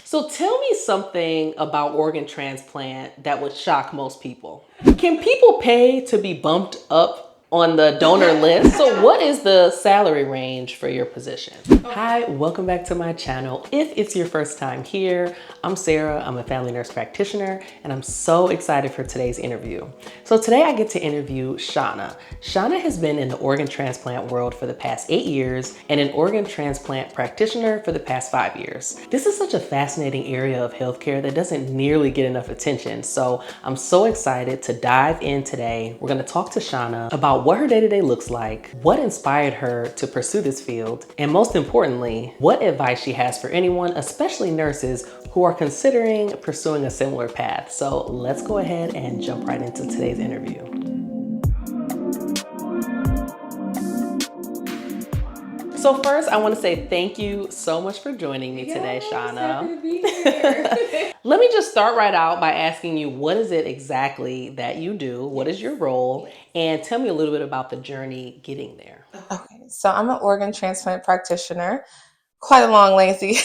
So tell me something about organ transplant that would shock most people. Can people pay to be bumped up on the donor list? So what is the salary range for your position? Hi, welcome back to my channel. If it's your first time here, I'm Sarah, I'm a family nurse practitioner, and I'm so excited for today's interview. So today I get to interview Shana. Shana has been in the organ transplant world for the past 8 years and an organ transplant practitioner for the past 5 years. This is such a fascinating area of healthcare that doesn't nearly get enough attention. So I'm so excited to dive in today. We're gonna talk to Shana about what her day-to-day looks like, what inspired her to pursue this field, and most importantly, what advice she has for anyone, especially nurses, who are considering pursuing a similar path. So let's go ahead and jump right into today's interview. So first, I want to say thank you so much for joining me today, Shana. Happy to be here. Let me just start right out by asking you, what is it exactly that you do? What is your role? And tell me a little bit about the journey getting there. Okay, so I'm an organ transplant practitioner. Quite a long, lengthy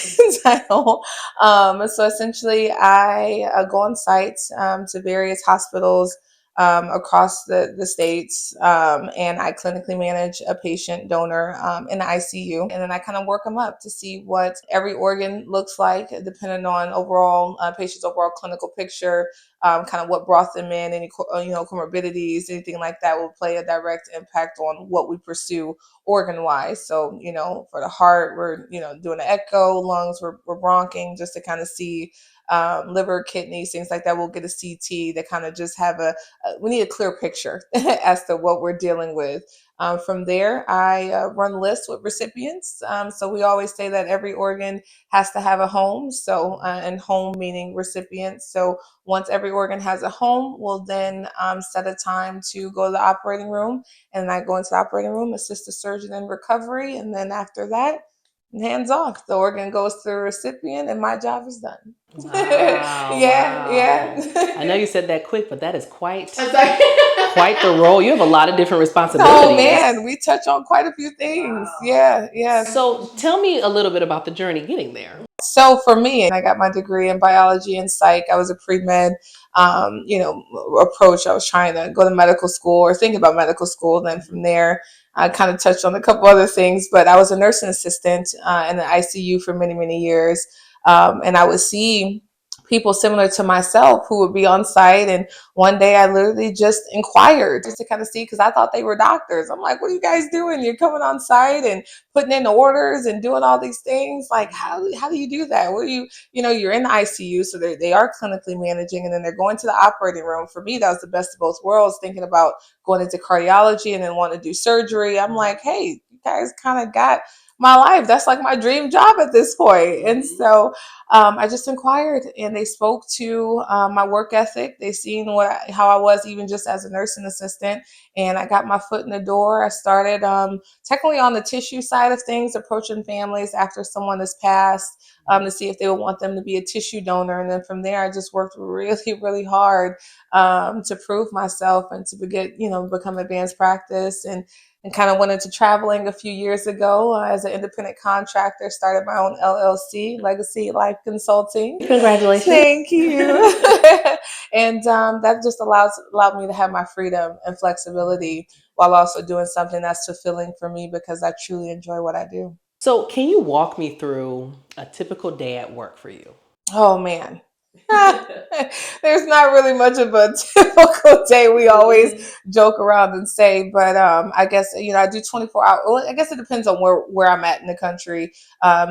title. So essentially, I go on site to various hospitals across the states, and I clinically manage a patient donor in the ICU, and then I kind of work them up to see what every organ looks like, depending on overall patient's overall clinical picture, kind of what brought them in, any comorbidities, anything like that will play a direct impact on what we pursue organ wise. So, for the heart, we're, doing an echo, lungs, we're bronching just to kind of see liver, kidneys, things like that. We'll get a CT to kind of just have we need a clear picture as to what we're dealing with. From there, I run lists with recipients. So we always say that every organ has to have a home. So, and home meaning recipients. So once every organ has a home, we'll then set a time to go to the operating room. And I go into the operating room, assist the surgeon in recovery. And then after that, hands off. The organ goes to the recipient and my job is done. Wow, Yeah, wow. yeah. I know you said that quick, but that is quite the role. You have a lot of different responsibilities. Oh man, we touch on quite a few things. Wow. Yeah. So tell me a little bit about the journey getting there. So for me, I got my degree in biology and psych. I was a pre-med, approach. I was trying to go to medical school or think about medical school. Then from there, I kind of touched on a couple other things, but I was a nursing assistant in the ICU for many, many years. And I would see people similar to myself who would be on site. And one day I literally just inquired just to kind of see, because I thought they were doctors. I'm like, what are you guys doing? You're coming on site and putting in orders and doing all these things. Like, how do you do that? What do you're in the ICU, so they are clinically managing, and then they're going to the operating room. For me, that was the best of both worlds, thinking about going into cardiology and then wanting to do surgery. I'm like, hey, you guys kind of got my life. That's like my dream job at this point. And so I just inquired, and they spoke to my work ethic. They seen how I was even just as a nursing assistant, and I got my foot in the door. I started technically on the tissue side of things, approaching families after someone has passed to see if they would want them to be a tissue donor. And then from there, I just worked really, really hard to prove myself and to become advanced practice, and kind of went into traveling a few years ago as an independent contractor, started my own LLC, Legacy Life Consulting. Congratulations. Thank you. And that just allowed me to have my freedom and flexibility while also doing something that's fulfilling for me, because I truly enjoy what I do. So can you walk me through a typical day at work for you? Oh, man. There's not really much of a typical day. We always joke around and say, but I guess I do 24 hour. Well, I guess it depends on where I'm at in the country.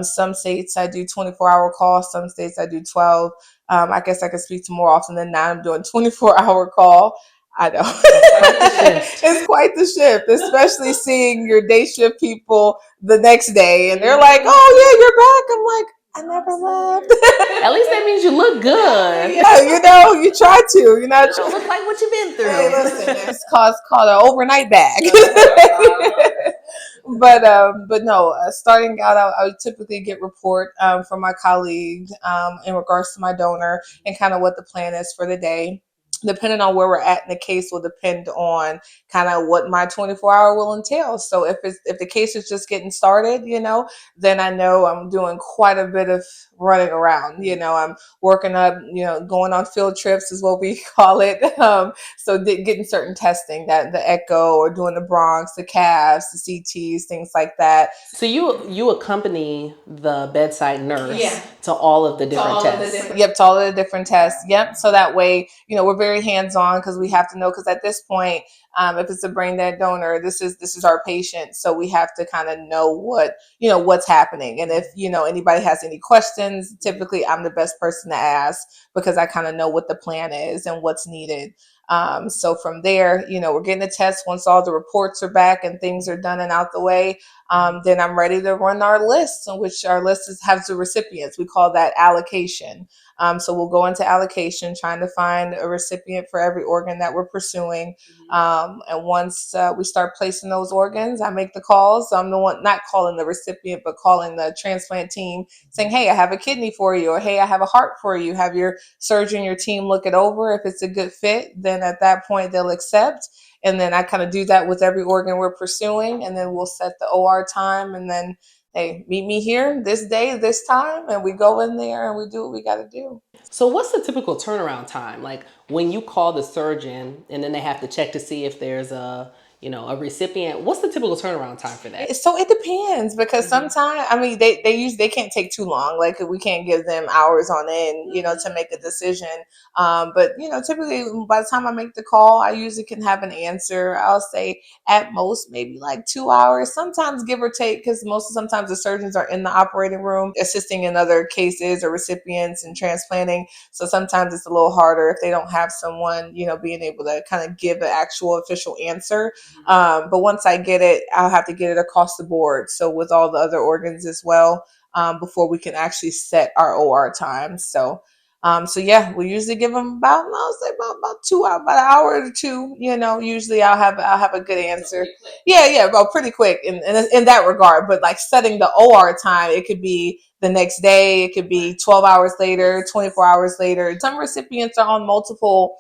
Some states I do 24-hour calls. Some states I do 12. I guess I could speak to more often than not. I'm doing 24-hour call. I know. It's quite the shift, especially seeing your day shift people the next day, and they're like, "Oh yeah, you're back." I'm like, I never left. At least that means you look good. Yeah, you try to. You don't look like what you've been through. Hey, listen, it's called an overnight bag. But no, starting out, I would typically get report from my colleague in regards to my donor and kind of what the plan is for the day. Depending on where we're at in the case will depend on kind of what my 24-hour will entail. So if the case is just getting started, then I know I'm doing quite a bit of running around. I'm working up, going on field trips is what we call it. So getting certain testing, that the echo or doing the bronchs, the calves, the CTs, things like that. So you accompany the bedside nurse to all of the different tests. Yep, to all of the different tests. Yep. So that way, we're very hands on because we have to know. Because at this point, if it's a brain dead donor, this is our patient, so we have to kind of know what's happening. And if anybody has any questions, typically I'm the best person to ask because I kind of know what the plan is and what's needed. So from there, we're getting the test. Once all the reports are back and things are done and out the way, then I'm ready to run our list, in which our list has the recipients. We call that allocation. So we'll go into allocation, trying to find a recipient for every organ that we're pursuing. And once we start placing those organs, I make the calls. I'm the one not calling the recipient, but calling the transplant team saying, hey, I have a kidney for you, or hey, I have a heart for you. Have your surgeon, your team look it over. If it's a good fit, then at that point they'll accept. And then I kind of do that with every organ we're pursuing. And then we'll set the OR time, and then, hey, meet me here this day, this time. And we go in there and we do what we got to do. So what's the typical turnaround time? Like when you call the surgeon and then they have to check to see if there's a recipient, what's the typical turnaround time for that? So it depends, because sometimes, I mean, they can't take too long. Like we can't give them hours on end, to make a decision. But typically by the time I make the call, I usually can have an answer. I'll say at most maybe like 2 hours, sometimes give or take, because sometimes the surgeons are in the operating room assisting in other cases or recipients and transplanting. So sometimes it's a little harder if they don't have someone, being able to kind of give an actual official answer. But once I get it, I'll have to get it across the board. So with all the other organs as well, before we can actually set our OR time. So yeah, we usually give them I'll say about 2 hours, about an hour or two. Usually I'll have a good answer. Yeah, well, pretty quick in that regard. But like setting the OR time, it could be the next day, it could be 12 hours later, 24 hours later. Some recipients are on multiple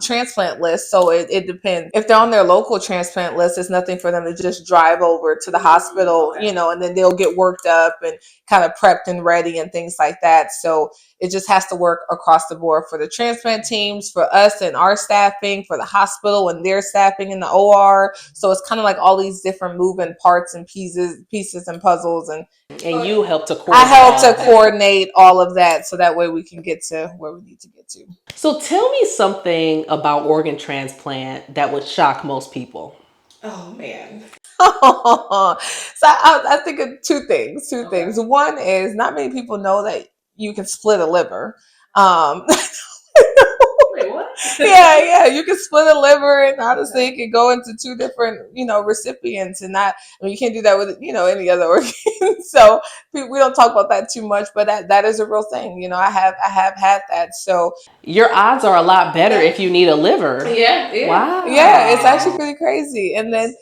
transplant lists, so it depends. If they're on their local transplant list, it's nothing for them to just drive over to the hospital, and then they'll get worked up and kind of prepped and ready and things like that. So it just has to work across the board for the transplant teams, for us and our staffing, for the hospital and their staffing in the OR. So it's kind of like all these different moving parts and pieces and puzzles. And you help to I coordinate help all to of that. coordinate all of that, so that way we can get to where we need to get to. So tell me something about organ transplant that would shock most people. Oh man. So I think of two things. One is, not many people know that you can split a liver. Um, Wait, what? yeah, you can split a liver, and honestly, it can go into two different, recipients, and not. I mean, you can't do that with, any other organ. So we don't talk about that too much, but that is a real thing. I have had that. So Your odds are a lot better if you need a liver. yeah. Wow. Yeah, it's actually pretty crazy. And then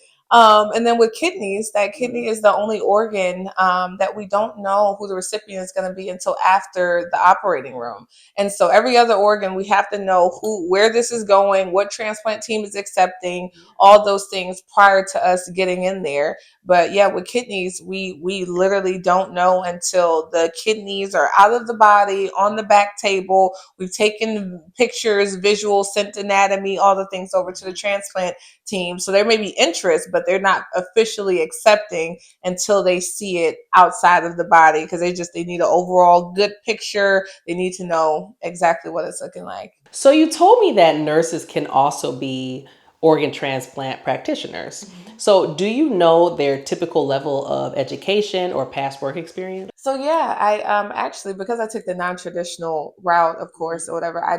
with kidneys, that kidney is the only organ that we don't know who the recipient is going to be until after the operating room. And so every other organ, we have to know where this is going, what transplant team is accepting, all those things prior to us getting in there. But yeah, with kidneys, we literally don't know until the kidneys are out of the body, on the back table. We've taken pictures, visuals, sent anatomy, all the things over to the transplant team. So there may be interest, but they're not officially accepting until they see it outside of the body, because they need an overall good picture. They need to know exactly what it's looking like. So you told me that nurses can also be organ transplant practitioners. So do you know their typical level of education or past work experience? So yeah, I actually, because I took the non-traditional route, of course, or whatever, I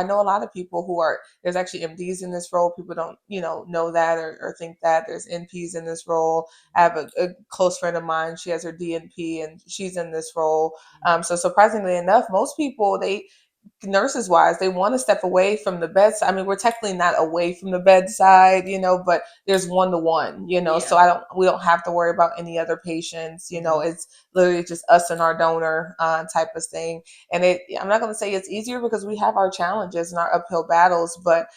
know a lot of people who are, there's actually MDs in this role. People don't know that, or think that there's NPs in this role. I have a close friend of mine. She has her DNP and she's in this role. So surprisingly enough, most people, nurses wise, they want to step away from the bedside. I mean, we're technically not away from the bedside, but there's one to one, so we don't have to worry about any other patients. It's literally just us and our donor type of thing. And I'm not going to say it's easier, because we have our challenges and our uphill battles, but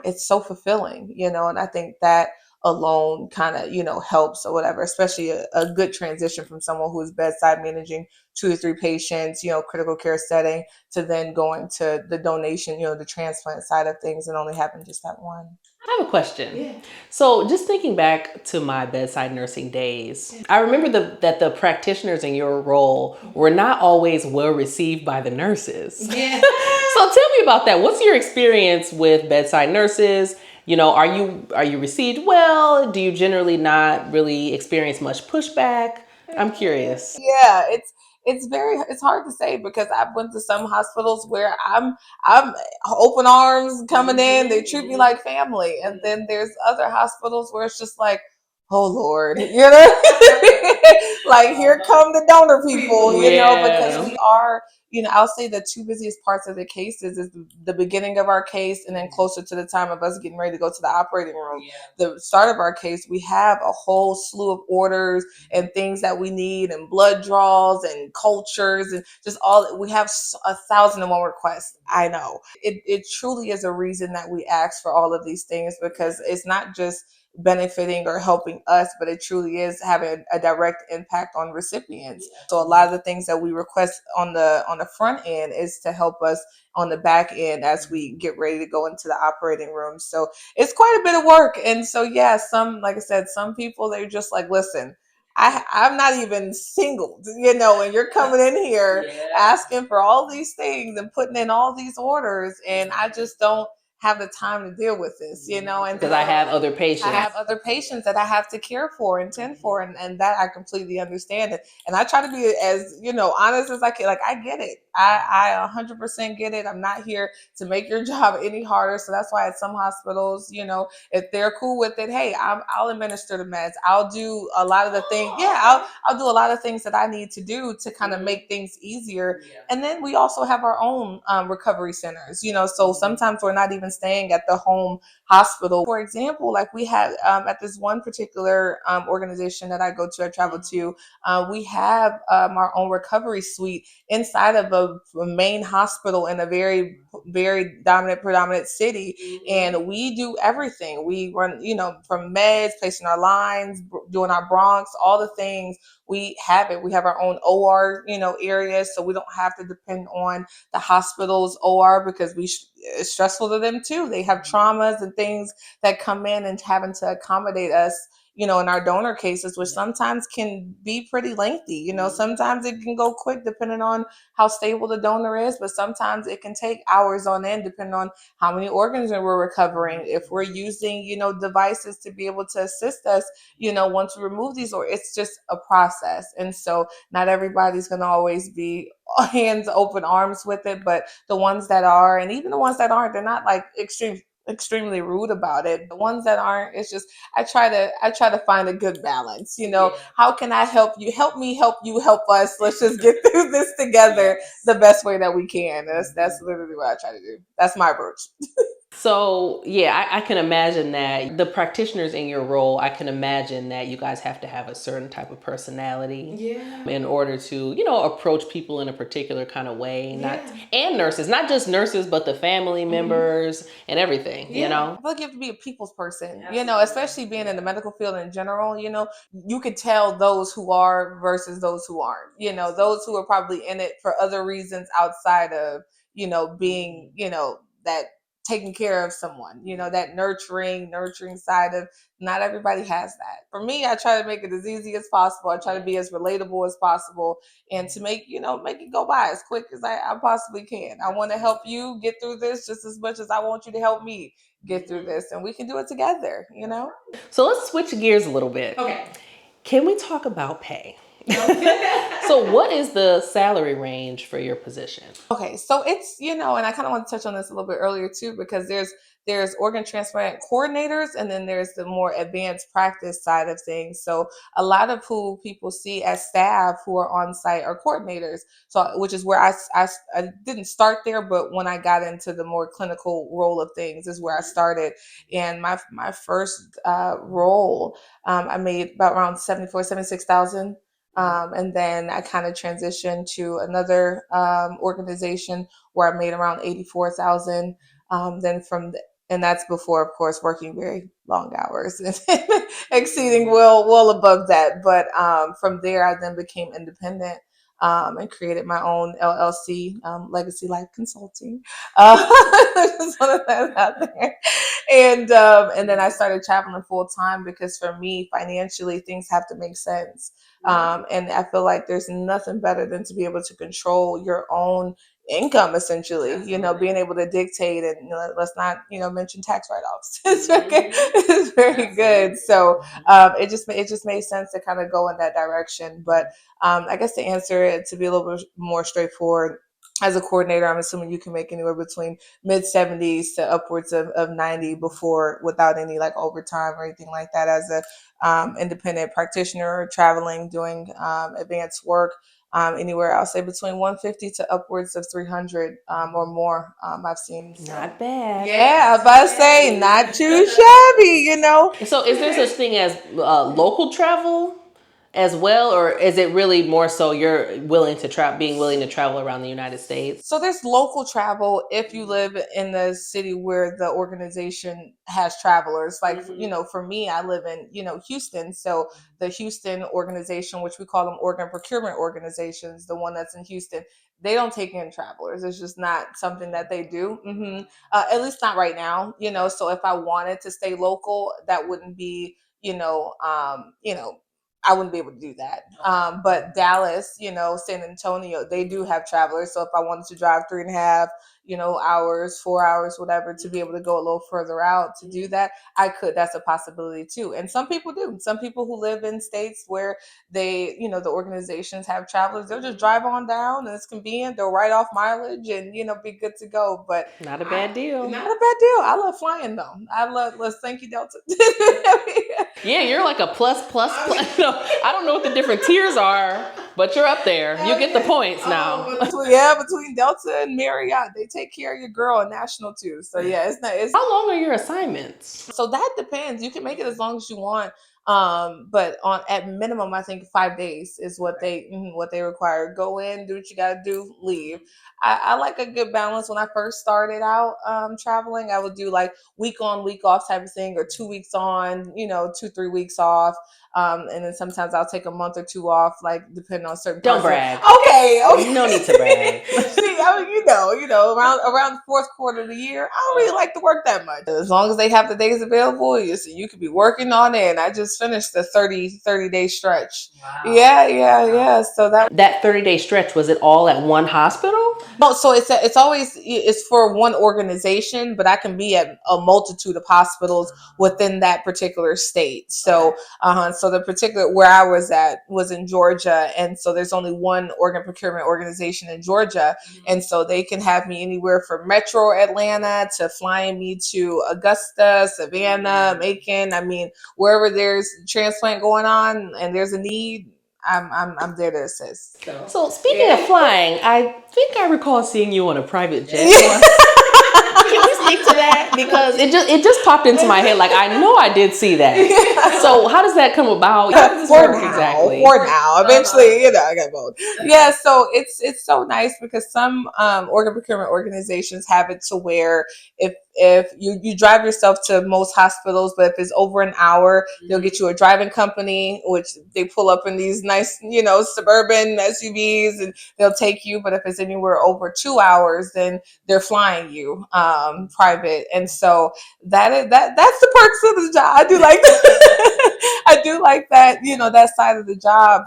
it's so fulfilling, and I think that alone kind of, helps or whatever, especially a good transition from someone who is bedside managing 2 to 3 patients, critical care setting, to then going to the donation, the transplant side of things and only having just that one. I have a question. Yeah. So, just thinking back to my bedside nursing days, I remember that the practitioners in your role were not always well received by the nurses. Yeah. So, tell me about that. What's your experience with bedside nurses? Are you received well? Do you generally not really experience much pushback? I'm curious. Yeah, it's hard to say because I've went to some hospitals where I'm open arms coming in. They treat me like family, and then there's other hospitals where it's just like, oh Lord, like here come the donor people, because we are. I'll say the two busiest parts of the cases is the beginning of our case and then closer to the time of us getting ready to go to the operating room. The start of our case, we have a whole slew of orders and things that we need and blood draws and cultures and just all. We have 1,001 requests. I know it truly is a reason that we ask for all of these things, because it's not just benefiting or helping us, but it truly is having a direct impact on recipients. So a lot of the things that we request on the front end is to help us on the back end as we get ready to go into the operating room. So it's quite a bit of work. And so yeah, like I said, some people, they're just like, listen, I'm not even single, and you're coming in here asking for all these things and putting in all these orders, and I just don't have the time to deal with this, and because I have other patients. I have other patients that I have to care for and tend for, and that I completely understand it. And I try to be as, honest as I can. Like, I get it. I 100% get it. I'm not here to make your job any harder. So that's why at some hospitals, if they're cool with it, hey, I'll administer the meds. I'll do a lot of the things. Yeah, I'll do a lot of things that I need to do to kind of make things easier. And then we also have our own recovery centers, so sometimes we're not even staying at the home hospital. For example, like we had at this one particular organization that I travel to, we have our own recovery suite inside of a main hospital in a very, very predominant city. And we do everything. We run, from meds, placing our lines, doing our broncs, all the things. We have it. We have our own OR, area, so we don't have to depend on the hospital's OR, because it's stressful to them too. They have traumas and things that come in, and having to accommodate us, in our donor cases, which sometimes can be pretty lengthy. Sometimes it can go quick depending on how stable the donor is, but sometimes it can take hours on end depending on how many organs we're recovering. If we're using, devices to be able to assist us, once we remove these, or it's just a process. And so not everybody's going to always be hands open arms with it, but the ones that are, and even the ones that aren't, they're not like extremely rude about it. The ones that aren't, it's just I try to find a good balance. How can I help you? Help me, help you, help us. Let's just get through this together the best way that we can. That's literally what I try to do. That's my approach. So, yeah, I can imagine that the practitioners in your role, I can imagine that you guys have to have a certain type of personality in order to, approach people in a particular kind of way. And nurses, not just nurses, but the family members and everything, I feel like you have to be a people's person, especially being in the medical field in general. You could tell those who are versus those who aren't, those who are probably in it for other reasons outside of, being, that taking care of someone, that nurturing side of. Not everybody has that. For me, I try to make it as easy as possible. I try to be as relatable as possible, and to make it go by as quick as I possibly can. I want to help you get through this just as much as I want you to help me get through this, and we can do it together. So let's switch gears a little bit. Okay. Can we talk about pay? So what is the salary range for your position? Okay, so it's, and I kind of want to touch on this a little bit earlier too, because there's organ transplant coordinators, and then there's the more advanced practice side of things. So a lot of who people see as staff who are on site are coordinators. So which is where I didn't start there, but when I got into the more clinical role of things is where I started. And my first role, I made about around 76,000. And then I kind of transitioned to another organization where I made around 84,000. Then And that's before, of course, working very long hours and exceeding well above that. But from there, I then became independent. And created my own LLC, Legacy Life Consulting. Just want to put that out there. And then I started traveling full time because for me, financially, things have to make sense. And I feel like there's nothing better than to be able to control your own income, essentially. Being able to dictate, and let's not mention tax write-offs. It's very good. So it just made sense to kind of go in that direction. But I guess to answer it, to be a little bit more straightforward, as a coordinator, I'm assuming you can make anywhere between mid 70s to upwards of 90 before, without any like overtime or anything like that. As a independent practitioner, traveling, doing advanced work, anywhere I'll say between 150 to upwards of 300 or more. I've seen. So. Not bad. Yeah, I was about to say not too shabby. So is there such thing as local travel as well, or is it really more so you're being willing to travel around the United States? So there's local travel if you live in the city where the organization has travelers. Like, for me, I live in, Houston. So the Houston organization, which we call them organ procurement organizations, the one that's in Houston, they don't take in travelers. It's just not something that they do. At least not right now. So if I wanted to stay local, that wouldn't be, I wouldn't be able to do that. But Dallas, San Antonio, they do have travelers. So if I wanted to drive 3.5, hours, 4 hours, whatever, to be able to go a little further out to do that, I could. That's a possibility too. And some people do. Some people who live in states where they, the organizations have travelers, they'll just drive on down and it's convenient. They'll write off mileage and, be good to go. But Not a bad deal. Not a bad deal. I love flying though. Let's thank you, Delta. Yeah, you're like a plus. No, I don't know what the different tiers are, but you're up there. You get the points now. Between Delta and Marriott, they take care of your girl in national too. So yeah, it's not. How long are your assignments? So that depends. You can make it as long as you want. But at minimum, I think 5 days is what they require. Go in, do what you gotta do, leave. I like a good balance. When I first started out traveling, I would do like week on, week off type of thing, or 2 weeks on, 2-3 weeks off. And then sometimes I'll take a month or two off, like depending on certain. Don't brag. Okay. No need to brag. See, I mean, around the fourth quarter of the year, I don't really like to work that much. As long as they have the days available, you could be working on it. And I just finished the 30-day stretch. Wow. Yeah. So that 30-day stretch, was it all at one hospital? No, so it's for one organization, but I can be at a multitude of hospitals within that particular state. So, so the particular where I was at was in Georgia, and so there's only one organ procurement organization in Georgia, and so they can have me anywhere from Metro Atlanta to flying me to Augusta, Savannah, Macon. I mean, wherever there's transplant going on and there's a need, I'm there to assist. So speaking of flying, I think I recall seeing you on a private jet. Can you speak to that? Because it just popped into my head. Like, I know I did see that. So how does that come about? How does this work exactly? For now, eventually, I got both. Yeah, so it's so nice because some organ procurement organizations have it to where if you drive yourself to most hospitals, but if it's over an hour, they'll get you a driving company, which they pull up in these nice, suburban SUVs, and they'll take you. But if it's anywhere over 2 hours, then they're flying you private. And so that's the perks of the job. I do like that. I do like that, that side of the job,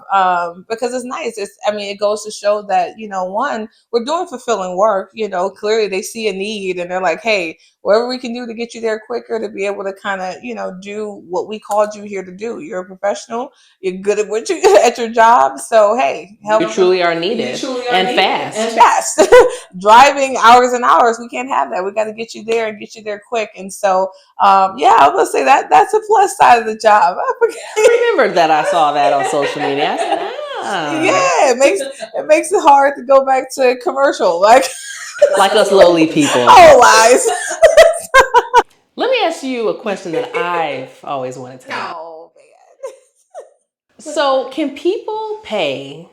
because it's nice. It goes to show that, one, we're doing fulfilling work. Clearly they see a need and they're like, hey, whatever we can do to get you there quicker, to be able to kind of, do what we called you here to do. You're a professional. You're good at what you at your job. So, hey, help. You truly are needed. Fast. Driving hours and hours. We can't have that. We got to get you there and get you there quick. And so, I was going to say that's a plus side of the job. I remember that I saw that on social media. I said, yeah, it makes it hard to go back to commercial. Like us lowly people. Oh, lies. Let me ask you a question that I've always wanted to know. Oh, man. So, can people pay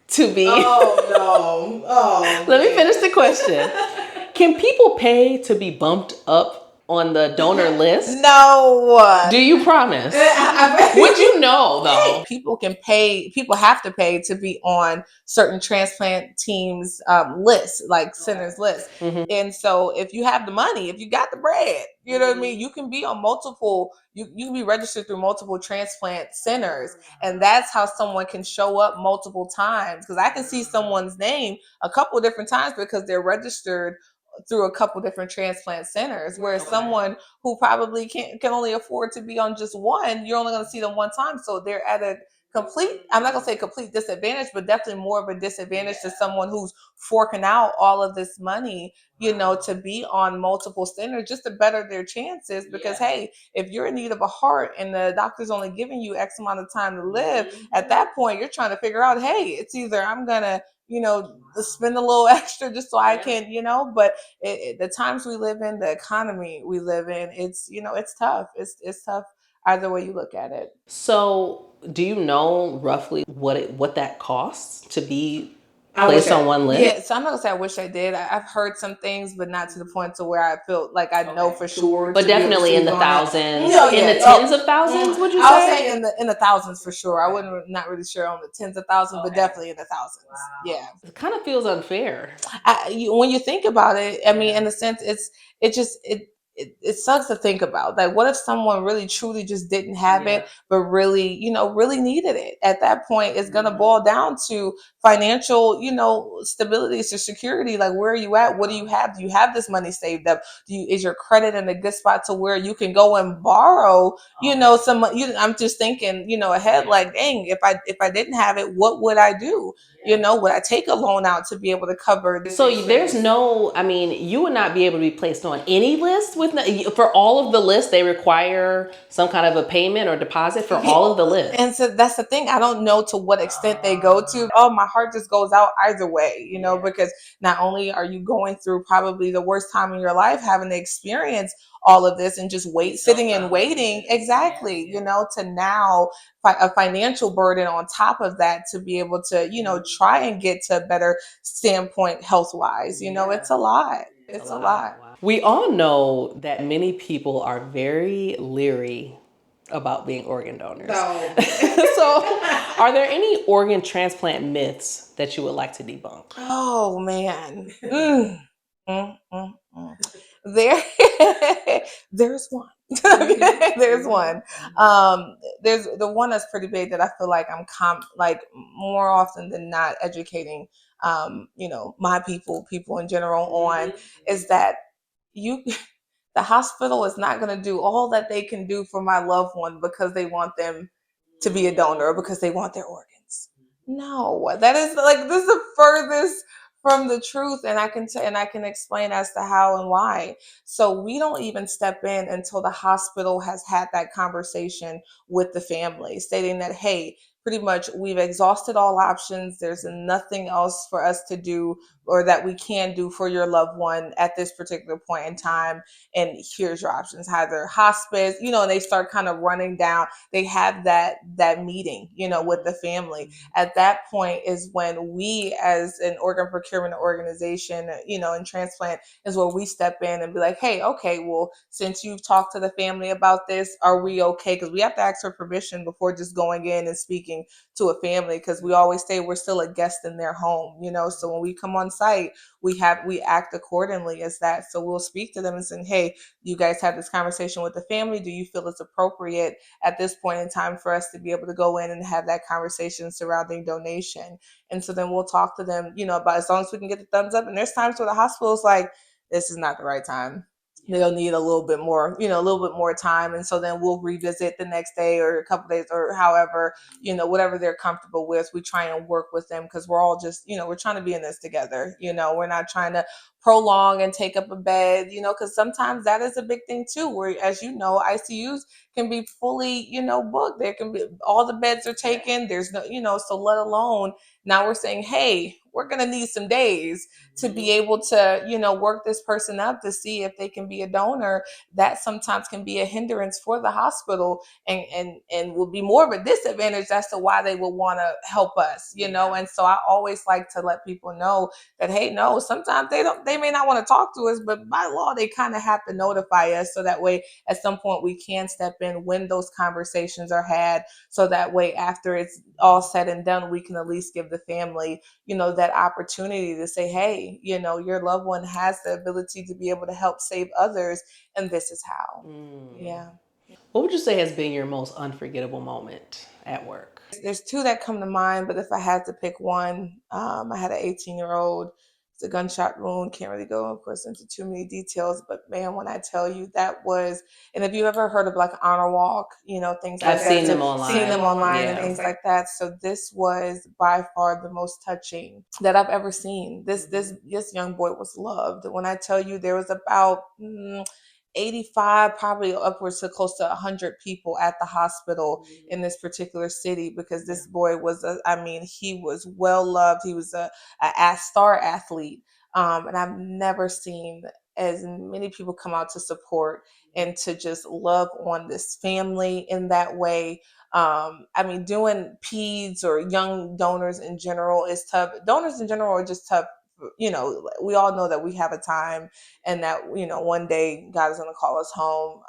to be... Oh, no. Oh, Let me finish the question. Can people pay to be bumped up on the donor list? No. Do you promise? Would you know though? People can pay. People have to pay to be on certain transplant teams lists, like centers lists. Mhm. And so, if you have the money, if you got the bread, you know what I mean. You can be on multiple. You can be registered through multiple transplant centers, and that's how someone can show up multiple times. Because I can see someone's name a couple different times because they're registered through a couple different transplant centers, whereas someone who probably can only afford to be on just one, you're only going to see them one time, so they're at a complete, I'm not going to say complete disadvantage, but definitely more of a disadvantage to someone who's forking out all of this money, to be on multiple centers just to better their chances. Because hey, if you're in need of a heart and the doctor's only giving you X amount of time to live, at that point you're trying to figure out, hey, it's either I'm gonna spend a little extra just so I can, but the times we live in, the economy we live in, it's tough. It's tough either way you look at it. So, do you know roughly what that costs to be placed on one list? Yeah, so I'm not gonna say I wish I did. I've heard some things, but not to the point to where I feel like I know for sure. But to be able to definitely in speak the on it. thousands, No, in yeah. the tens of thousands, would you I would say? say in the thousands for sure. I wouldn't, not really sure on the tens of thousands, but definitely in the thousands. Yeah. It kind of feels unfair. When you think about it, I mean, in a sense, it just it sucks to think about. Like, what if someone really truly just didn't have it, but really, really needed it? At that point, it's gonna boil down to financial, stability, to security. Like, where are you at? What do you have? Do you have this money saved up? Is your credit in a good spot to where you can go and borrow? Some. I'm just thinking, ahead. Like, dang, if I didn't have it, what would I do? Would I take a loan out to be able to cover this? So there's no, I mean, you would not be able to be placed on any list for all of the lists. They require some kind of a payment or deposit for all of the lists. And so that's the thing. I don't know to what extent they go to. Oh, my heart just goes out either way, because not only are you going through probably the worst time in your life, having to experience all of this and just sitting and waiting, exactly, to now a financial burden on top of that to be able to, try and get to a better standpoint health wise. It's a lot. It's a lot. We all know that many people are very leery about being organ donors. No. So, are there any organ transplant myths that you would like to debunk? Oh man. There, there's one. There's one. There's the one that's pretty big that I feel like I'm like more often than not educating, my people in general on, is that you the hospital is not going to do all that they can do for my loved one because they want them to be a donor or because they want their organs. No, that is like, this is the furthest from the truth, and I can explain as to how and why. So we don't even step in until the hospital has had that conversation with the family, stating that, hey, pretty much we've exhausted all options. There's nothing else for us to do or that we can do for your loved one at this particular point in time. And here's your options: either hospice, and they start kind of running down. They have that meeting, with the family. At that point is when we, as an organ procurement organization, and transplant, is where we step in and be like, hey, okay, well, since you've talked to the family about this, are we okay? Because we have to ask for permission before just going in and speaking to a family, because we always say we're still a guest in their home, so when we come on site, we act accordingly as that. So we'll speak to them and say, hey, you guys have this conversation with the family. Do you feel it's appropriate at this point in time for us to be able to go in and have that conversation surrounding donation? And so then we'll talk to them, about, as long as we can get the thumbs up. And there's times where the hospital's like, this is not the right time. They'll need a little bit more, a little bit more time. And so then we'll revisit the next day or a couple days or however, whatever they're comfortable with. We try and work with them because we're all just, we're trying to be in this together. We're not trying to prolong and take up a bed, because sometimes that is a big thing too, where, as ICUs can be fully, booked. There can be, all the beds are taken. There's no, so let alone now we're saying, hey, we're going to need some days to be able to, work this person up to see if they can be a donor. That sometimes can be a hindrance for the hospital, and will be more of a disadvantage as to why they would want to help us, and so I always like to let people know that, hey, no, sometimes they may not want to talk to us, but by law they kind of have to notify us, so that way at some point we can step in when those conversations are had, so that way after it's all said and done, we can at least give the family, that opportunity to say, hey, your loved one has the ability to be able to help save others, and this is how. Yeah. What would you say has been your most unforgettable moment at work? There's two that come to mind, but if I had to pick one, I had an 18-year-old. It's a gunshot wound. Can't really go, of course, into too many details, but man, when I tell you that was, and if you ever heard of like honor walk, things I've like that, seen so them seen them online. online and Yeah. things like that. So this was by far the most touching that I've ever seen. This young boy was loved. When I tell you, there was about 85, probably upwards to close to 100 people at the hospital in this particular city, because this boy was he was well loved. He was a star athlete, and I've never seen as many people come out to support and to just love on this family in that way. Doing peds or young donors in general is tough. Donors in general are just tough. We all know that we have a time, and that one day God is going to call us home.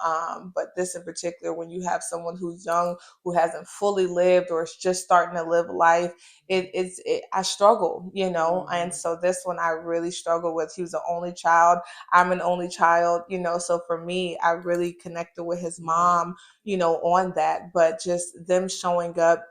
But this in particular, when you have someone who's young, who hasn't fully lived or is just starting to live life, I struggle, and so this one I really struggle with. He was the only child. I'm an only child, so for me, I really connected with his mom, on that. But just them showing up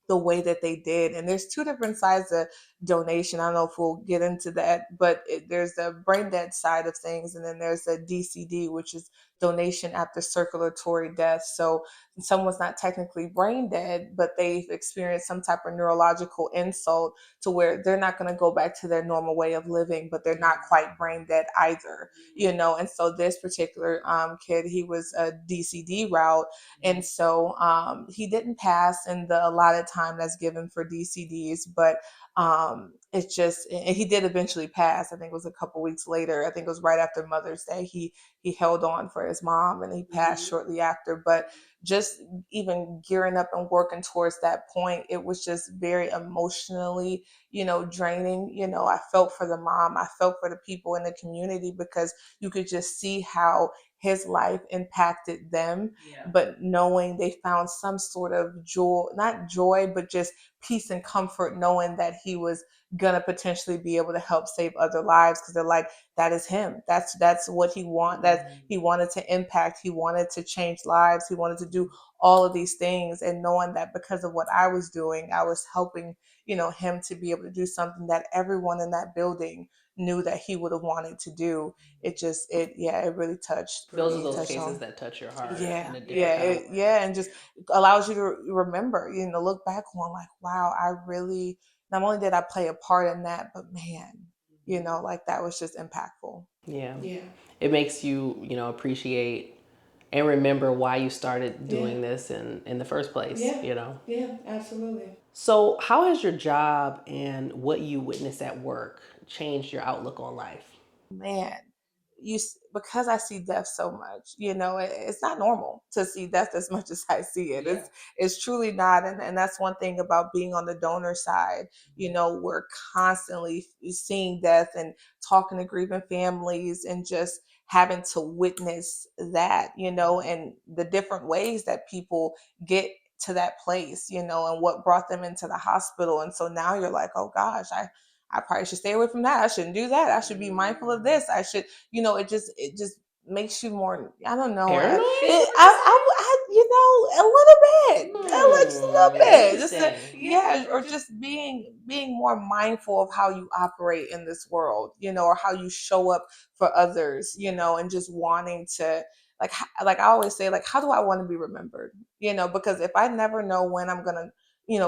the way that they did. And there's two different sides of donation. I don't know if we'll get into that, but there's the brain dead side of things, and then there's the DCD, which is donation after circulatory death. So someone's not technically brain dead, but they've experienced some type of neurological insult to where they're not going to go back to their normal way of living, but they're not quite brain dead either, And so this particular kid, he was a DCD route, and so he didn't pass in the allotted time that's given for DCDs, but it's just, and he did eventually pass. I think it was a couple weeks later. I think it was right after Mother's Day. He held on for his mom, and he passed shortly after. But just even gearing up and working towards that point, it was just very emotionally, draining. I felt for the mom. I felt for the people in the community, because you could just see how his life impacted them. Yeah. But knowing they found some sort of joy, not joy, but just peace and comfort, knowing that he was gonna potentially be able to help save other lives, because they're like, that is him. That's what he want. That he wanted to impact. He wanted to change lives. He wanted to do all of these things, and knowing that because of what I was doing, I was helping, him to be able to do something that everyone in that building knew that he would have wanted to do. It really touched Those are me, those touched cases home. that touch your heart Yeah, in a different yeah, kind of way. and just allows you to remember, look back on like, wow, I really, not only did I play a part in that, but man, like that was just impactful. Yeah. Yeah. It makes you, appreciate and remember why you started Yeah. doing this in the first place. Yeah, absolutely. So, how has your job and what you witness at work changed your outlook on life? Man, because I see death so much, it's not normal to see death as much as I see it. It's truly not, and that's one thing about being on the donor side. We're constantly seeing death and talking to grieving families, and just having to witness that, and the different ways that people get to that place, and what brought them into the hospital. And so now you're like, oh gosh, I probably should stay away from that. I shouldn't do that. I should be mindful of this. I should, it just makes you more, I don't know. Paranoid? A little bit, just a little bit, just Interesting. yeah, or just being more mindful of how you operate in this world, or how you show up for others, and just wanting to, like I always say, like, how do I want to be remembered? Because if I never know when I'm gonna,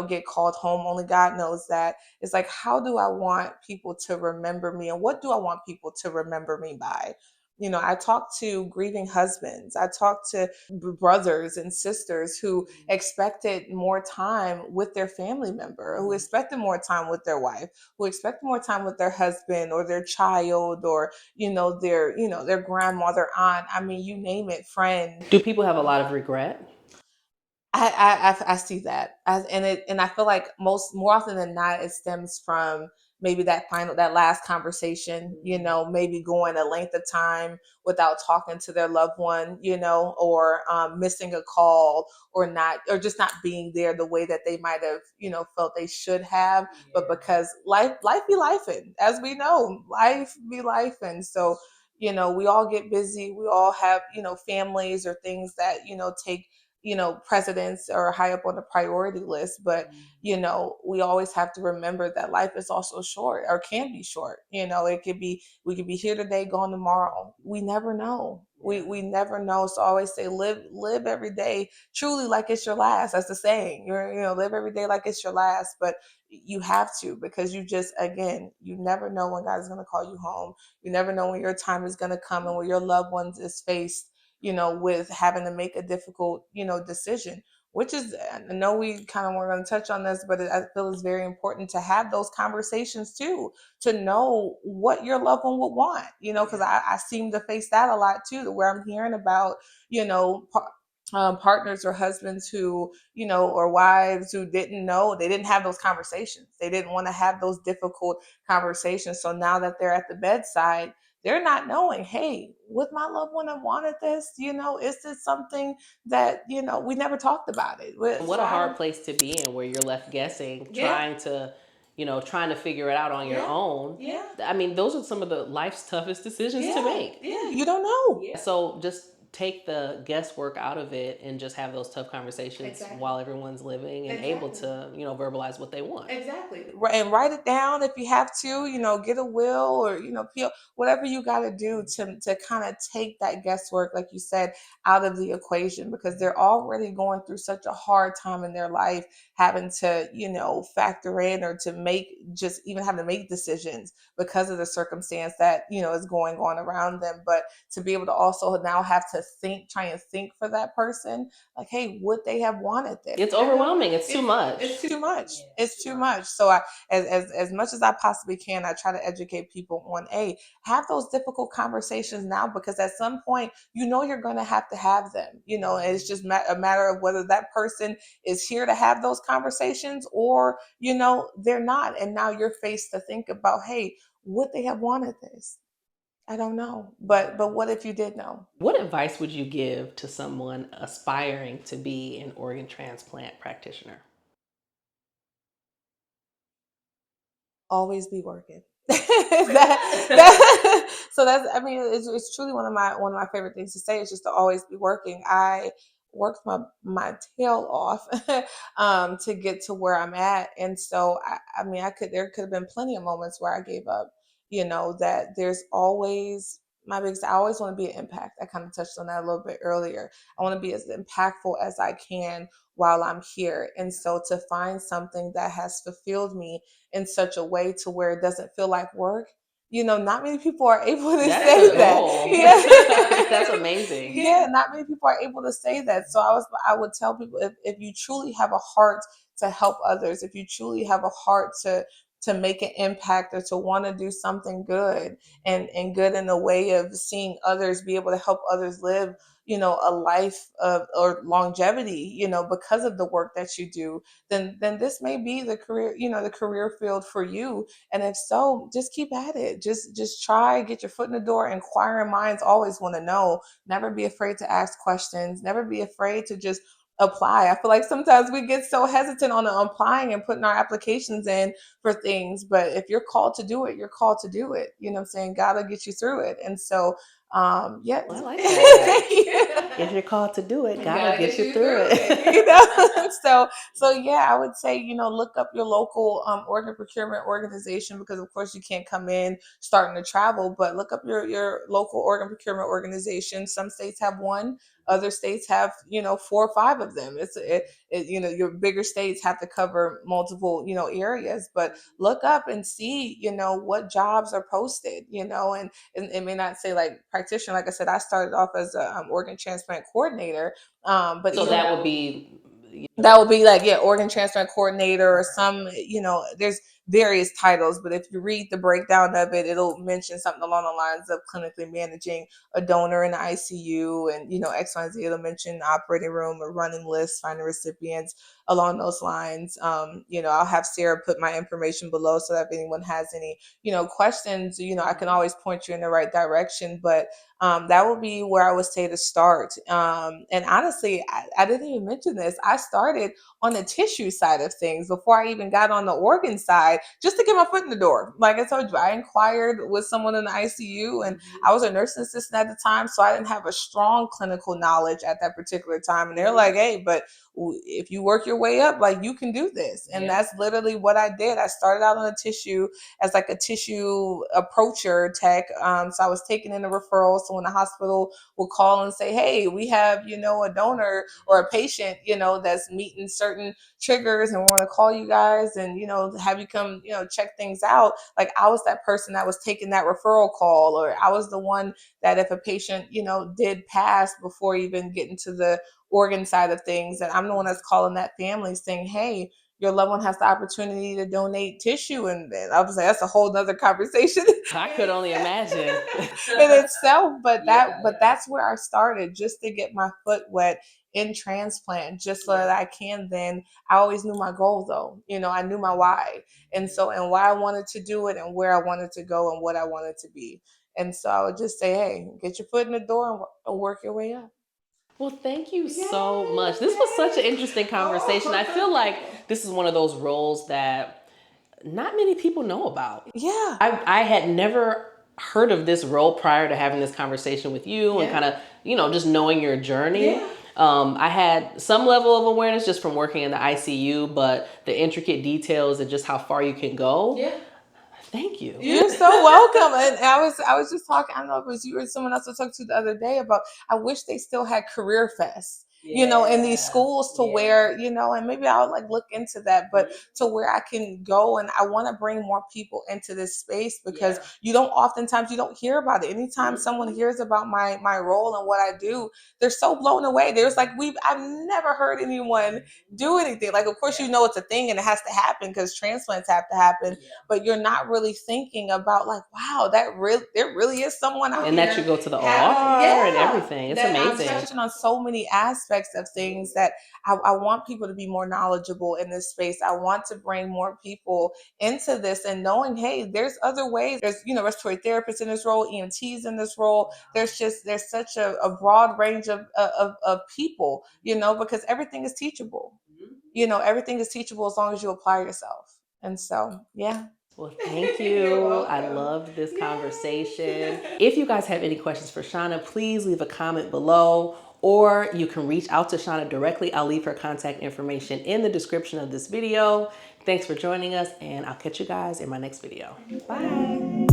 get called home, only God knows that. It's like, how do I want people to remember me, and what do I want people to remember me by? I talk to grieving husbands. I talk to brothers and sisters who expected more time with their family member, who expected more time with their wife, who expected more time with their husband or their child, or their grandma, their aunt. I mean, you name it, friend. Do people have a lot of regret? I see that, and I feel like more often than not, it stems from maybe that last conversation. Maybe going a length of time without talking to their loved one. Or missing a call, or just not being there the way that they might have felt they should have. But because life be life, and as we know, life be life, and so we all get busy. We all have families or things that take precedence or high up on the priority list. But we always have to remember that life is also short, or can be short. We could be here today, gone tomorrow. We never know. We never know. So I always say, live every day truly like it's your last. That's the saying. Live every day like it's your last. But you have to, because you never know when God is going to call you home. You never know when your time is going to come, and when your loved ones is faced with having to make a difficult, decision, which is, I know we kind of were going to touch on this, but I feel it's very important to have those conversations too, to know what your loved one would want, because I seem to face that a lot too, where I'm hearing about, partners or husbands who, or wives who they didn't have those conversations. They didn't want to have those difficult conversations. So now that they're at the bedside, they're not knowing, hey, would my loved one have wanted this? Is this something that, we never talked about it? What a hard place to be in, where you're left guessing, trying to figure it out on your own. Yeah. I mean, those are some of the life's toughest decisions to make. Yeah. You don't know. So just take the guesswork out of it and just have those tough conversations while everyone's living and able to, verbalize what they want. Exactly. And write it down if you have to, get a will, or, whatever you got to do to kind of take that guesswork, like you said, out of the equation, because they're already going through such a hard time in their life, having to, factor in, or to just even having to make decisions because of the circumstance that, is going on around them. But to be able to also now have to try and think for that person, like, hey, would they have wanted this? It's overwhelming. It's too much. It's too much. It's too much. So as much as I possibly can, I try to educate people on, have those difficult conversations now, because at some point, you're going to have them, and it's just a matter of whether that person is here to have those conversations, or, they're not. And now you're faced to think about, hey, would they have wanted this? I don't know. But what if you did know? What advice would you give to someone aspiring to be an organ transplant practitioner? Always be working. So that's, I mean, it's truly one of my favorite things to say, is just to always be working. I worked my tail off to get to where I'm at. And so I mean, there could have been plenty of moments where I gave up, that there's always I always want to be an impact. I kind of touched on that a little bit earlier. I want to be as impactful as I can while I'm here. And so to find something that has fulfilled me in such a way to where it doesn't feel like work, not many people are able to say that. Yeah. That's amazing. Yeah, not many people are able to say that. So I would tell people, if you truly have a heart to help others, if you truly have a heart to make an impact, or to want to do something good, and good in a way of seeing others be able to help others live, a life of or longevity, because of the work that you do, then this may be the career, the career field for you. And if so, just keep at it. Just try, get your foot in the door. Inquiring minds always want to know. Never be afraid to ask questions. Never be afraid to just apply. I feel like sometimes we get so hesitant on applying and putting our applications in for things. But if you're called to do it, you're called to do it. You know what I'm saying? God will get you through it. And so yeah. I like that. If you're called to do it, God will get you through it. So yeah, I would say, look up your local organ procurement organization, because of course you can't come in starting to travel, but look up your local organ procurement organization. Some states have one, other states have, 4 or 5 of them. Your bigger states have to cover multiple, areas, but look up and see, what jobs are posted, and it may not say like practitioner, like I said, I started off as a organ transplant coordinator. But So even that would be, that would be like, yeah, organ transplant coordinator or some, there's various titles, but if you read the breakdown of it, it'll mention something along the lines of clinically managing a donor in the ICU, and X, Y, and Z. It'll mention operating room or running lists, finding recipients along those lines. I'll have Sarah put my information below so that if anyone has any questions, I can always point you in the right direction. But that would be where I would say to start. And honestly, I didn't even mention this. I started on the tissue side of things before I even got on the organ side, just to get my foot in the door. Like I told you, I inquired with someone in the ICU, and I was a nursing assistant at the time, so I didn't have a strong clinical knowledge at that particular time. And they're like, hey, but if you work your way up, like, you can do this. And that's literally what I did. I started out on a tissue as like a tissue approacher tech. So I was taking in the referrals. So when the hospital will call and say, hey, we have, a donor or a patient, that's meeting certain triggers, and we want to call you guys and, have you come, check things out. Like, I was that person that was taking that referral call, or I was the one that if a patient, did pass before even getting to the organ side of things, and I'm the one that's calling that family saying, hey, your loved one has the opportunity to donate tissue. And I was like, that's a whole nother conversation. I could only imagine. In itself. But that's where I started, just to get my foot wet in transplant, just so that I can then, I always knew my goal though. I knew my why. And why I wanted to do it, and where I wanted to go, and what I wanted to be. And so I would just say, hey, get your foot in the door and work your way up. Well, thank you so much. This was such an interesting conversation. I feel like this is one of those roles that not many people know about. Yeah. I had never heard of this role prior to having this conversation with you, and kind of, just knowing your journey. Yeah. I had some level of awareness just from working in the ICU, but the intricate details and just how far you can go. Yeah. Thank you. You're so welcome. And I was just talking, I don't know if it was you or someone else I talked to the other day about, I wish they still had career fest, in these schools, to where, and maybe I'll like look into that, but to where I can go. And I want to bring more people into this space, because you don't hear about it. Anytime someone hears about my role and what I do, they're so blown away. There's like, I've never heard anyone do anything. Like, of course, it's a thing and it has to happen because transplants have to happen, but you're not really thinking about like, wow, there really is someone out and here. And that you go to the OR and everything. It's amazing. I'm touching on so many aspects of things that I want people to be more knowledgeable in this space. I want to bring more people into this, and knowing, hey, there's other ways. There's, respiratory therapists in this role, EMTs in this role. There's such a broad range of people, because everything is teachable. Everything is teachable as long as you apply yourself. And so, yeah. Well, thank you. I loved this conversation. If you guys have any questions for Shana, please leave a comment below, or you can reach out to Shana directly. I'll leave her contact information in the description of this video. Thanks for joining us, and I'll catch you guys in my next video. Bye.